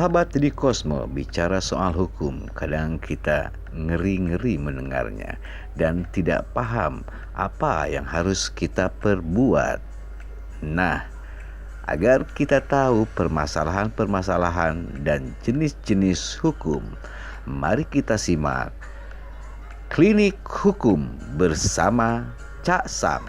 Sahabat di Kosmo bicara soal hukum, kadang kita ngeri-ngeri mendengarnya dan tidak paham apa yang harus kita perbuat. Nah, agar kita tahu permasalahan-permasalahan dan jenis-jenis hukum, mari kita simak Klinik Hukum bersama Cak Sam.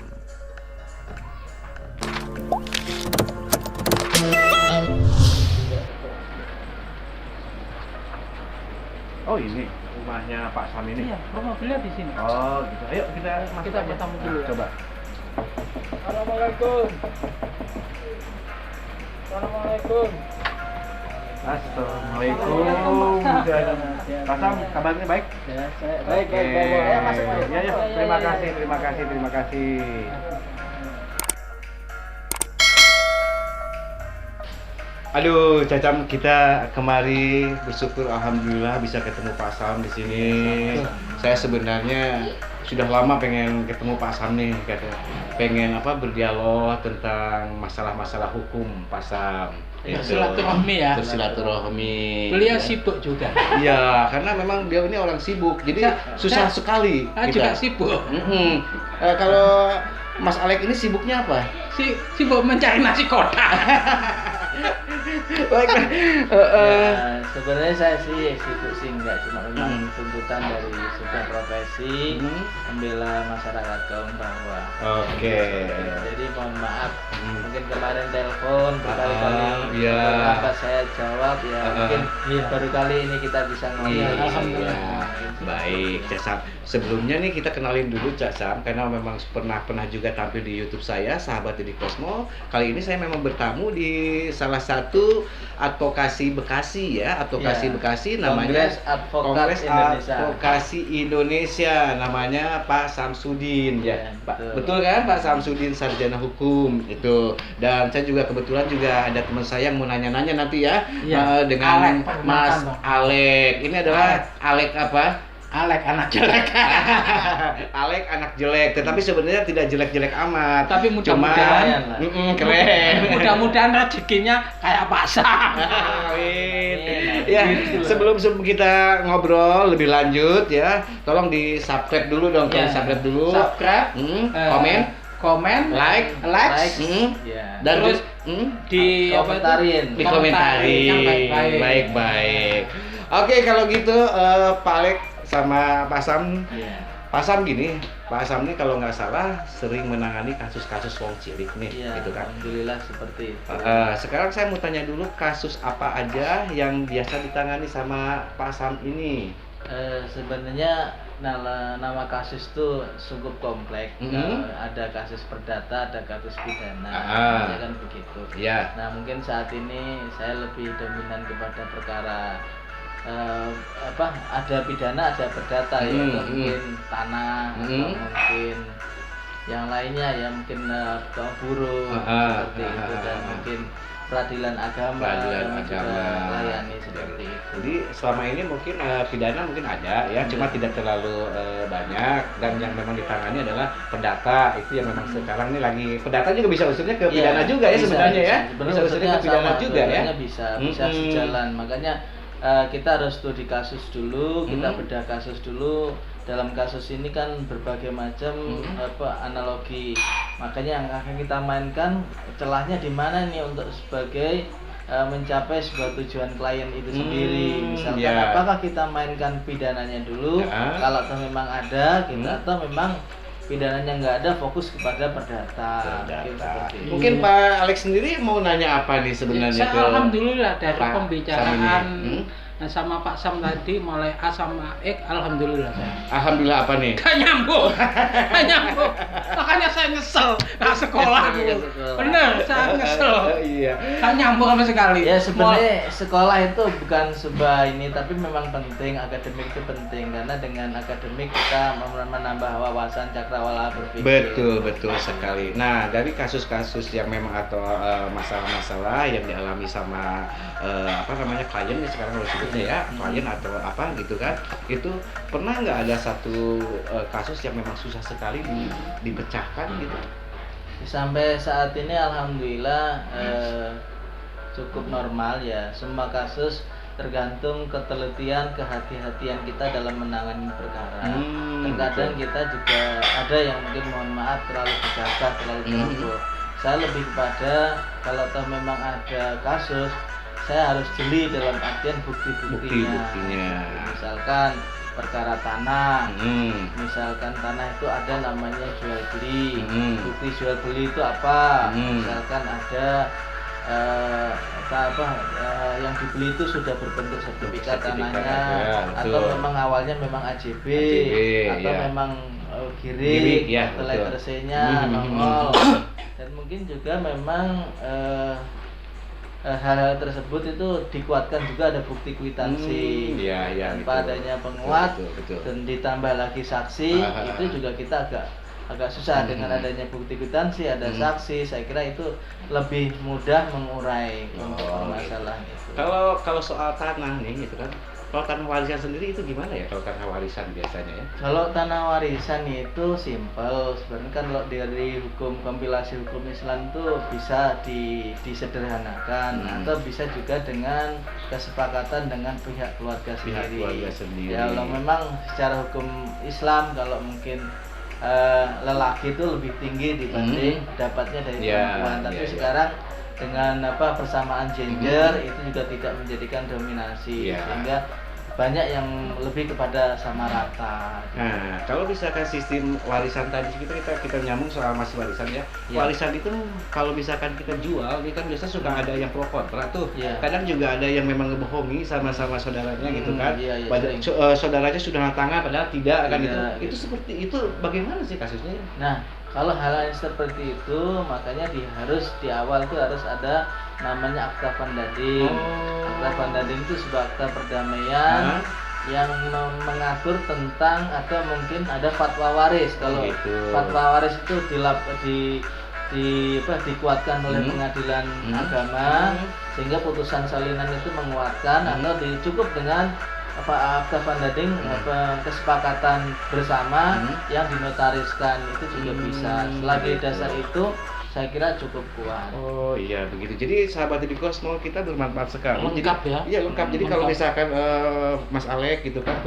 Oh, ini rumahnya Pak Sam ini? Iya, rumah beliau di sini. Oh, gitu. Ayo kita masuk Kita aja. bertamu dulu ya. Coba. Assalamualaikum. Assalamualaikum. Assalamualaikum. Pak Sam, kabarnya baik? Ya, saya Baik. Ayo masuk, Pak. Ya, ya. Terima kasih. Aduh, Cacam, kita kemari bersyukur alhamdulillah bisa ketemu Pak Sam di sini. Saya sebenarnya sudah lama pengen ketemu Pak Sam nih, pengen berdialog tentang masalah-masalah hukum Pak Sam. Bersilaturahmi ya. Bersilaturahmi. Beliau sibuk juga. Iya, karena memang dia ini orang sibuk, jadi susah sekali. Juga sibuk. Kalau Mas Alek ini sibuknya apa? Sibuk mencari nasi kotak. Baiklah. Ya, sebenarnya saya sih sibuk sih enggak, cuma memang tuntutan dari sebuah profesi membela masyarakat kaum bawah. Oke. Jadi mohon maaf, mungkin kemarin telepon berkali-kali, Iya. apa saya jawab ya, mungkin baru kali ini kita bisa Iya, ngobrol. alhamdulillah. Baik, Cak Sam. Sebelumnya nih kita kenalin dulu Cak Sam, karena memang pernah juga tampil di YouTube saya, Sahabat di Kosmo. Kali ini saya memang bertamu di salah satu advokasi Bekasi ya, Iya. Bekasi namanya Kongres Indonesia. Advokasi Indonesia, namanya Pak Samsudin ya. Iya, Pak, betul. betul kan Pak Samsudin, sarjana hukum itu. Dan saya juga kebetulan juga ada teman saya yang mau nanya-nanya nanti ya, Iya. dengan Alek, Mas perkenalkan, Bang. Alek. Ini adalah Alek apa? Alek anak jelek. Alek anak jelek, tetapi sebenarnya tidak jelek-jelek amat. Tapi mudah-mudahan keren. Mudah-mudahan rezekinya kayak Pak Sam. Amin. Ya, sebelum kita ngobrol lebih lanjut ya, tolong di subscribe dulu dong, Ya. subscribe dulu. Subscribe, komen, like, Ya. dan Terus di komentarin. Komentarin yang baik-baik. Baik. Oke, kalau gitu Pak Alek sama Pak Sam. Iya. Pak Sam gini, Pak Sam ini kalau nggak salah sering menangani kasus-kasus wong cilik nih, Iya, gitu kan. alhamdulillah seperti itu. Sekarang saya mau tanya dulu kasus apa aja yang biasa ditangani sama Pak Sam ini. Sebenarnya nama kasus itu cukup kompleks. Ada kasus perdata, ada kasus pidana. Ya kan begitu. Ya. Nah, mungkin saat ini saya lebih dominan kepada perkara ada pidana, ada perdata, ya mungkin tanah atau mungkin yang lainnya ya, mungkin buruh seperti itu, dan mungkin peradilan agama yang juga melayani seperti itu. Jadi selama ini mungkin pidana mungkin ada ya, cuma tidak terlalu banyak, dan yang memang ditangani adalah perdata. Itu yang memang sekarang ini lagi, perdata juga bisa usulnya ke pidana juga ya sebenarnya ya. Bisa usulnya ke pidana juga ya. Bisa sejalan. Makanya kita harus studi kasus dulu, kita bedah kasus dulu. Dalam kasus ini kan berbagai macam analogi. Makanya yang akan kita mainkan celahnya di mana nih untuk sebagai mencapai sebuah tujuan klien itu sendiri. Misalkan apakah kita mainkan pidananya dulu, kalau memang ada kita, atau memang pidananya nggak ada, fokus kepada perdata. Mungkin Pak Alex sendiri mau nanya apa nih sebenarnya? Alhamdulillah dari Pak pembicaraan sama Pak Sam tadi, mulai A sama X, alhamdulillah saya. Alhamdulillah apa nih? Gak nyambung. Makanya saya nyesel nggak sekolah dulu. Bener, saya nyesel. Iya. Gak nyambung sama sekali. Ya sebenarnya sekolah itu bukan sebuah ini, tapi memang penting, akademik itu penting, karena dengan akademik kita menambah wawasan cakrawala berpikir. Betul sekali. Nah, dari kasus-kasus yang memang atau masalah-masalah yang dialami sama klien nih sekarang harus sebutnya ya, klien atau apa gitu kan, itu pernah nggak ada satu kasus yang memang susah sekali dipecahkan gitu? Sampai saat ini alhamdulillah cukup normal ya. Semua kasus tergantung ketelitian, kehati-hatian kita dalam menangani perkara. Terkadang kita juga ada yang mungkin mohon maaf terlalu bergagah, terlalu ceroboh. Saya lebih kepada kalau toh memang ada kasus, saya harus jeli dalam artian bukti-buktinya. Misalkan perkara tanah, misalkan tanah itu ada namanya jual beli, bukti jual beli itu apa? Misalkan ada yang dibeli itu sudah berbentuk sertifikat tanahnya, atau memang awalnya memang AJB atau memang girik atau letter C-nya nongol. Dan mungkin juga memang hal-hal tersebut itu dikuatkan juga ada bukti kwitansi tanpa adanya penguat, betul. Dan ditambah lagi saksi itu juga kita agak susah dengan adanya bukti kwitansi, ada saksi. Saya kira itu lebih mudah mengurai untuk permasalahan itu. Kalau soal tanah nih gitu kan, kalau tanah warisan sendiri itu gimana ya kalau tanah warisan biasanya ya? Kalau tanah warisan itu simpel sebenarnya kan. Kalau dari hukum kompilasi hukum Islam itu bisa disederhanakan atau bisa juga dengan kesepakatan dengan pihak keluarga sendiri. Ya kalau memang secara hukum Islam kalau mungkin lelaki itu lebih tinggi dibanding dapatnya dari perempuan. Tapi sekarang dengan persamaan gender itu juga tidak menjadikan dominasi, sehingga banyak yang lebih kepada sama rata. Nah, kalau misalkan sistem warisan tadi kita nyambung soal masih warisan ya. Warisan itu kalau misalkan kita jual, ini kan biasa suka ada yang pro kontra tuh. Kadang juga ada yang memang ngebohongi sama saudaranya gitu kan. Saudaranya sudah tangan padahal tidak kan itu seperti itu. Bagaimana sih kasusnya? Nah, kalau hal yang seperti itu makanya harus di awal tuh harus ada namanya akta pandading. Akta pandading itu sebuah akta perdamaian yang mengatur tentang atau mungkin ada fatwa waris. Kalau fatwa waris itu dikuatkan oleh pengadilan agama, sehingga putusan salinan itu menguatkan atau cukup dengan akta pandading, kesepakatan bersama yang dinotariskan itu juga bisa. Selagi dasar itu saya kira cukup kuat. Oh iya begitu. Jadi sahabat di Kosmo kita bermanfaat sekali. Lengkap ya. Iya lengkap. Jadi kalau misalkan Mas Alek gitu kan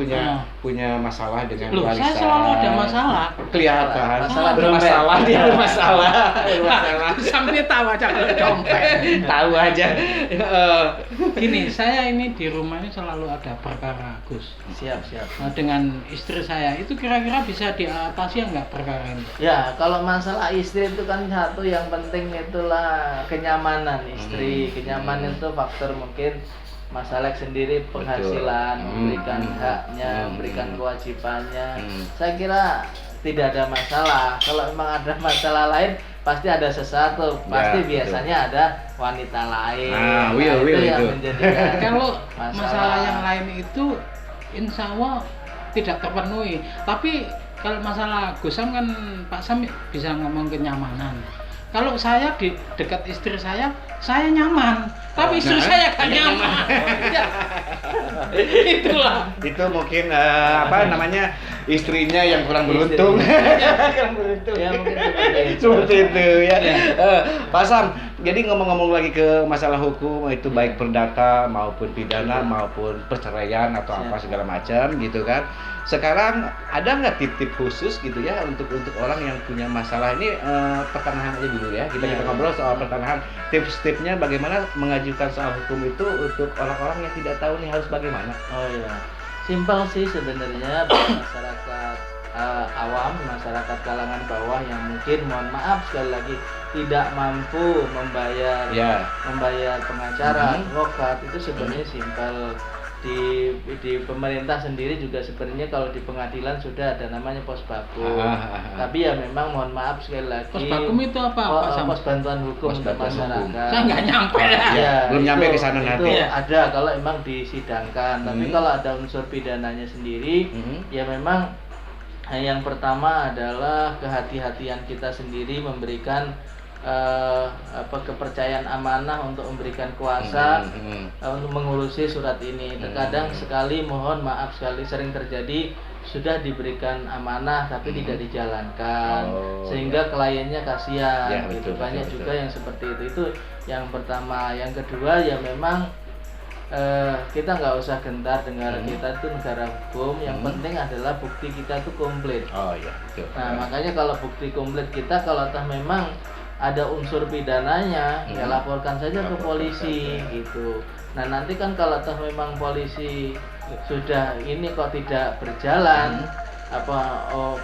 punya masalah dengan warisan. Saya selalu ada masalah. Kelihatan. Bermasalah. Dia bermasalah. Sampai tahu aja kalau dompet. Tahu aja. Gini, saya ini di rumah ini selalu ada perkara Gus. Siap. Nah, dengan istri saya itu kira-kira bisa diatasi enggak perkara ini? Ya, kalau masalah istri itu kan satu yang penting itulah kenyamanan istri. Kenyamanan itu faktor mungkin Mas Alex sendiri penghasilan, memberikan haknya, memberikan kewajibannya. Saya kira tidak ada masalah. Kalau memang ada masalah lain pasti ada sesuatu, pasti biasanya ada wanita lain. Itu yang menjadikan kalau masalah yang lain itu insya Allah tidak terpenuhi. Tapi kalau masalah Gus Sam kan Pak Sam bisa ngomong kenyamanan. Kalau saya di dekat istri saya nyaman, tapi istri saya kan nyaman. Itulah. Itu mungkin istrinya yang kurang beruntung. Kurang beruntung. Ya mungkin seperti itu ya. Pak Sam, jadi ngomong-ngomong lagi ke masalah hukum, itu baik perdata maupun pidana maupun perceraian atau apa segala macam gitu kan. Sekarang ada nggak tip-tip khusus gitu ya untuk orang yang punya masalah ini, pertanahan aja dulu ya. Kita ngobrol soal pertanahan, tips-tipsnya bagaimana mengajukan soal hukum itu untuk orang-orang yang tidak tahu nih harus bagaimana. Oh iya, simpel sih sebenarnya buat masyarakat awam, masyarakat kalangan bawah yang mungkin mohon maaf sekali lagi tidak mampu membayar pengacara, advokat, itu sebenarnya simpel. Di pemerintah sendiri juga sebenarnya kalau di pengadilan sudah ada namanya pos bakum. Tapi ya memang mohon maaf sekali lagi. Pos bakum itu apa? Pos bantuan hukum untuk masyarakat. Saya nggak nyampe belum nyampe ke sana nanti. Itu ada kalau emang disidangkan. Tapi kalau ada unsur pidananya sendiri, ya memang yang pertama adalah kehati-hatian kita sendiri memberikan kepercayaan amanah untuk memberikan kuasa untuk mengurusi surat ini. Terkadang sekali, mohon maaf sekali, sering terjadi sudah diberikan amanah tapi tidak dijalankan, sehingga kliennya kasihan. Ya, gitu. betul, Banyak betul, juga betul. yang seperti itu yang pertama. Yang kedua ya memang kita nggak usah gentar, negara kita itu negara hukum. Yang penting adalah bukti kita itu komplit. Oh iya, betul. Nah, makanya kalau bukti komplit kita, kalau toh memang ada unsur pidananya, ya laporkan saja ke polisi gitu. Nah, nanti kan kalau toh memang polisi sudah ini kok tidak berjalan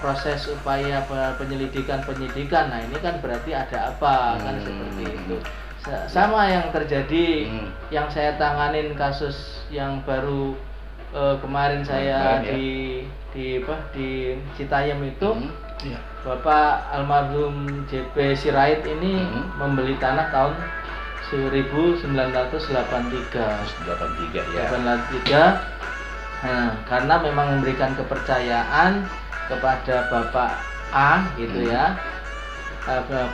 proses upaya penyidikan, nah ini kan berarti ada apa, kan seperti itu. Sama yang terjadi yang saya tanganin kasus yang baru kemarin saya di Citayam itu. Bapak almarhum JP Sirait ini membeli tanah tahun 1983 ya. 83. Nah, karena memang memberikan kepercayaan kepada Bapak A gitu ya.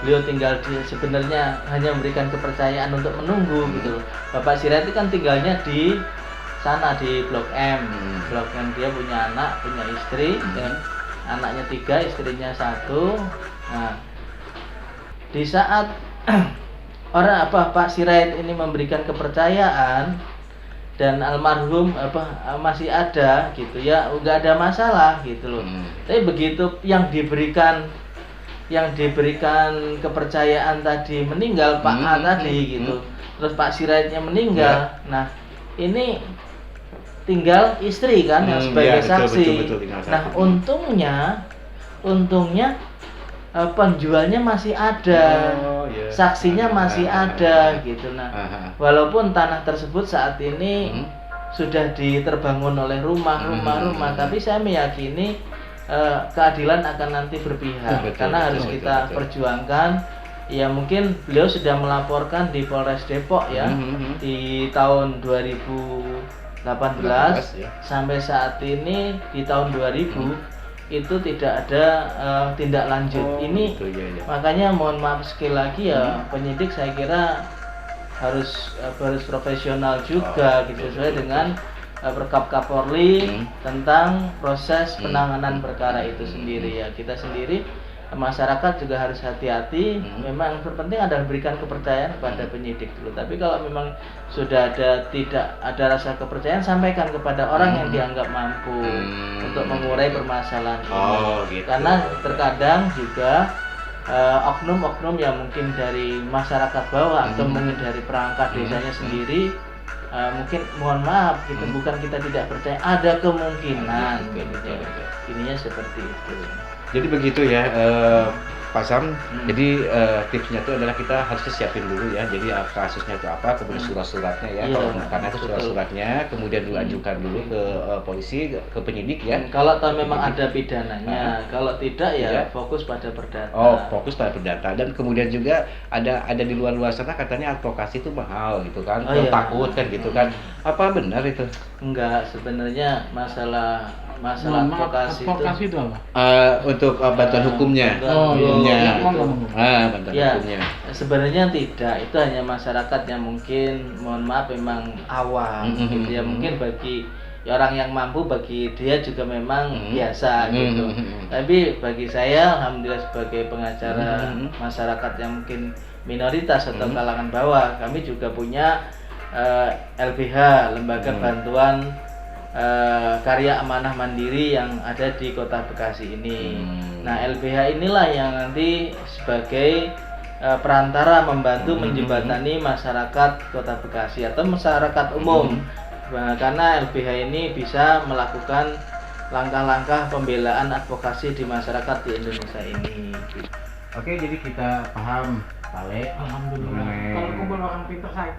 Beliau tinggal sebenarnya hanya memberikan kepercayaan untuk menunggu gitu. Bapak Sirait itu kan tinggalnya di sana di Blok M. Blok M, dia punya anak, punya istri, dan anaknya 3, istrinya 1. Nah, di saat Pak Sirait ini memberikan kepercayaan dan almarhum masih ada gitu ya, nggak ada masalah gitu loh. Tapi begitu yang diberikan kepercayaan tadi meninggal, Pak A tadi gitu, terus Pak Siraitnya meninggal, nah ini tinggal istri kan yang sebagai saksi. Betul, nah untungnya penjualnya masih ada, saksinya masih ada gitu. Nah, walaupun tanah tersebut saat ini sudah diterbangun oleh rumah, tapi saya meyakini keadilan akan nanti berpihak, karena harus kita perjuangkan. Ya mungkin beliau sudah melaporkan di Polres Depok ya, di tahun 2018 sampai saat ini di tahun 2000 itu tidak ada tindak lanjut. Ini makanya mohon maaf sekali lagi ya, penyidik saya kira harus profesional juga gitu, sesuai dengan Perkap Kapolri tentang proses penanganan perkara itu sendiri ya. Kita sendiri masyarakat juga harus hati-hati. Memang terpenting adalah berikan kepercayaan kepada penyidik dulu. Tapi kalau memang sudah tidak ada rasa kepercayaan, sampaikan kepada orang yang dianggap mampu untuk mengurai permasalahan ini. Gitu. Karena terkadang juga oknum-oknum yang mungkin dari masyarakat bawah atau mungkin dari perangkat desanya sendiri, mungkin mohon maaf gitu, bukan kita tidak percaya, ada kemungkinan gitu. Ininya seperti itu. Jadi begitu ya, Pak Sam. Jadi tipsnya itu adalah kita harus siapin dulu ya. Jadi kasusnya itu apa, kemudian surat-suratnya ya. Karena itu surat-suratnya, kemudian diajukan dulu ke polisi, ke penyidik ya. Kalau tahu memang ada pidananya, kalau tidak ya fokus pada perdata. Fokus pada perdata. Dan kemudian juga ada di luar sana katanya advokasi itu mahal gitu kan. Takut kan gitu kan. Apa benar itu? Enggak, sebenarnya masalah advokasi itu apa? Untuk bantuan hukumnya. Bantuan hukumnya. Sebenarnya tidak, itu hanya masyarakat yang mungkin mohon maaf memang awam gitu ya. Mungkin bagi orang yang mampu, bagi dia juga memang biasa gitu. Tapi bagi saya alhamdulillah sebagai pengacara masyarakat yang mungkin minoritas atau kalangan bawah, kami juga punya LBH, Lembaga Bantuan Karya Amanah Mandiri, yang ada di Kota Bekasi ini. Nah, LBH inilah yang nanti sebagai perantara membantu menjembatani masyarakat Kota Bekasi atau masyarakat umum. Karena LBH ini bisa melakukan langkah-langkah pembelaan advokasi di masyarakat di Indonesia ini. Oke, jadi kita paham, Pak Le. Alhamdulillah. Kalau kumpul orang pintar saya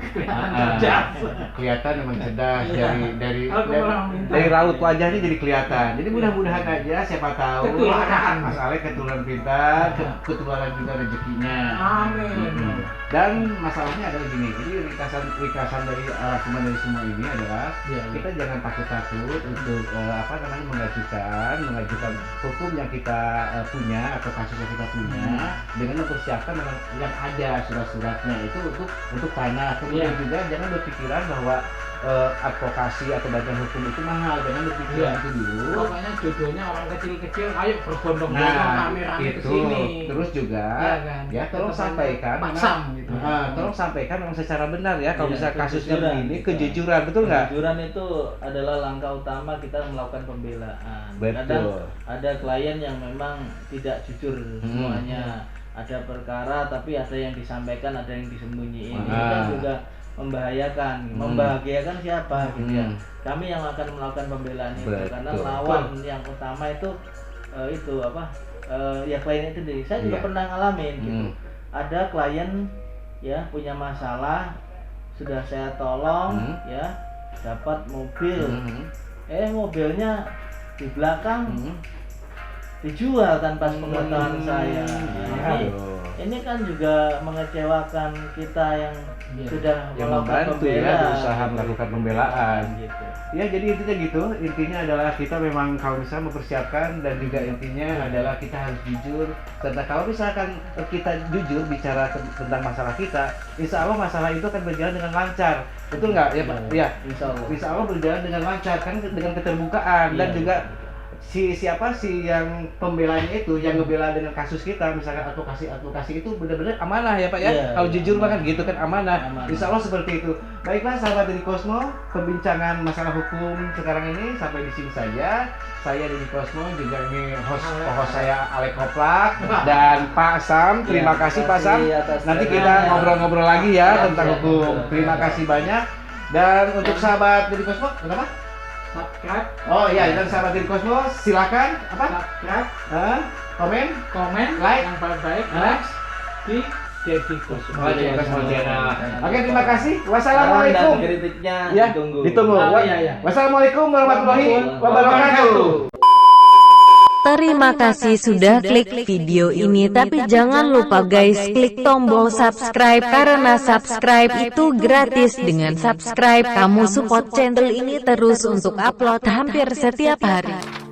kelihatan memang cerdas dari raut wajahnya jadi kelihatan. Jadi mudah-mudahan aja, siapa tahu Mas Ale ketularan pintar, ketularan juga rezekinya. Amin. Dan masalahnya adalah gini, jadi ringkasan dari rangkuman dari semua ini adalah kita jangan takut-takut untuk mengajukan hukum yang kita punya atau kasus yang kita punya, dengan mempersiapkan yang ada surat-suratnya itu untuk tanah. Kemudian Iya. juga jangan berpikiran bahwa advokasi atau bantuan hukum itu mahal, jangan berpikiran Iya. itu dulu. Pokoknya jodohnya orang kecil-kecil, ayo berbondong-bondong Nah, rame-rame ke itu sini. terus juga Iya kan? ya tolong Tetap sampaikan Pak memang- Sam gitu. tolong sampaikan memang secara benar ya kalau Iya, bisa kasusnya kejujuran. begini, kejujuran, betul nggak? Kejujuran itu adalah langkah utama kita melakukan pembelaan. Betul. Kadang ada klien yang memang tidak jujur semuanya. Ada perkara tapi ada yang disampaikan, ada yang disembunyiin. Ini kan Ah. juga membahayakan. Membahagiakan siapa gitu ya. Kami yang akan melakukan pembelaan itu Betul. karena lawan yang utama itu ya klien itu sendiri. Saya juga Iya. pernah ngalamin gitu. Ada klien ya punya masalah, sudah saya tolong ya, dapat mobil. Mobilnya di belakang dijual tanpa sepengetahuan saya. Nah, ini kan juga mengecewakan kita yang sudah Yang melakukan membantu ya, pembelaan, berusaha melakukan pembelaan. gitu. Ya jadi intinya gitu, intinya adalah kita memang kalau misalnya mempersiapkan dan juga intinya adalah kita harus jujur. Serta kalau misalkan kita jujur bicara tentang masalah kita, insya Allah masalah itu akan berjalan dengan lancar. Betul nggak ya Pak? Ya, Insya Allah. insya Allah berjalan dengan lancar kan dengan keterbukaan dan Iya. juga si yang pembelanya itu yang ngebela dengan kasus kita misalkan advokasi itu benar-benar amanah ya Pak ya. Iya, Kalau iya, jujur amanah. bahkan gitu kan amanah. Amanah. Insya Allah seperti itu. Baiklah sahabat dari Cosmo, perbincangan masalah hukum sekarang ini sampai di sini saja. Saya dari Cosmo juga ini host saya Alek Koplak dan Pak Sam. Terima Ya, kasih Pak Sam. atas Nanti kita kedatangannya. ngobrol-ngobrol lagi ya Ya, tentang ya, hukum. betul. Terima Ya, kasih banyak. Dan untuk sahabat dari Cosmo, kenapa? Subscribe, Oh iya, dan sahabat dari Cosmo silakan apa? subscribe, Komen. komen, Like. yang baik-baik, Hah? next di Dedi Cosmo. Oke, Cosmo Channel. Oke, terima kasih. Saran dan Wassalamualaikum. kritiknya Ya, ditunggu. ditunggu. Oh, iya, iya. Wassalamualaikum warahmatullahi wabarakatuh. Terima kasih sudah klik video ini, tapi jangan lupa guys klik tombol subscribe karena subscribe itu gratis. Dengan subscribe kamu support channel ini terus untuk upload hampir setiap hari.